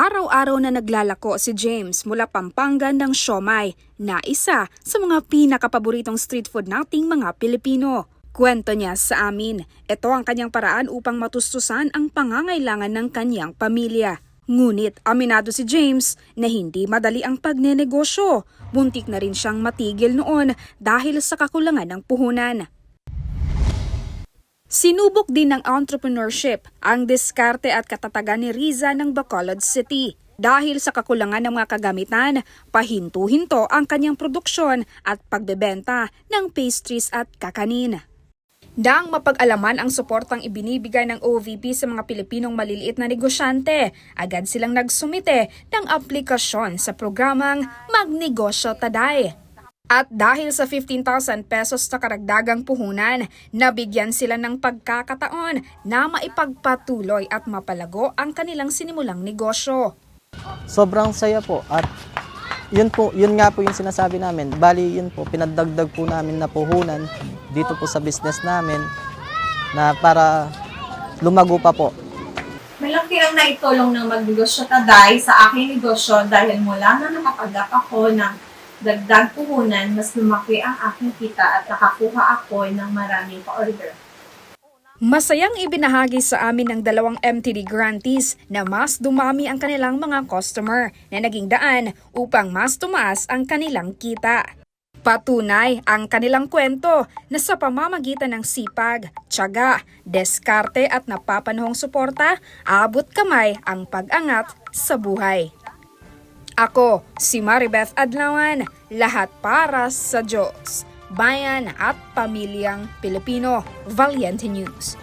Araw-araw na naglalako si James mula Pampanga ng siomai na isa sa mga pinakapaboritong street food nating mga Pilipino. Kwento niya sa amin, ito ang kanyang paraan upang matustusan ang pangangailangan ng kanyang pamilya. Ngunit aminado si James na hindi madali ang pagnenegosyo. Buntik na rin siyang matigil noon dahil sa kakulangan ng puhunan. Sinubok din ng entrepreneurship ang diskarte at katatagan ni Riza ng Bacolod City. Dahil sa kakulangan ng mga kagamitan, pahinto-hinto ang kanyang produksyon at pagbebenta ng pastries at kakanin. Nang mapag-alaman ang suportang ibinibigay ng OVP sa mga Pilipinong maliliit na negosyante, agad silang nagsumite ng aplikasyon sa programang Magnegosyo Taday. At dahil sa 15,000 pesos na karagdagang puhunan, nabigyan sila ng pagkakataon na maipagpatuloy at mapalago ang kanilang sinimulang negosyo. Sobrang saya po at yun nga po yung sinasabi namin. Bali yun po, pinadagdag po namin na puhunan dito po sa business namin na para lumago pa po. Malaki ang naitulong ng Magnegosyo Taday sa aking negosyo dahil mula na nakapagap ako ng dagdag puhunan, mas lumaki ang aking kita at nakakuha ako ng maraming pa-order. Masayang ibinahagi sa amin ng dalawang MTD grantees na mas dumami ang kanilang mga customer na naging daan upang mas tumaas ang kanilang kita. Patunay ang kanilang kwento na sa pamamagitan ng sipag, tiyaga, deskarte at napapanahong suporta, abot kamay ang pag-angat sa buhay. Ako, si Maribeth Adlawan, lahat para sa Diyos, bayan at pamilyang Pilipino. Valiente News.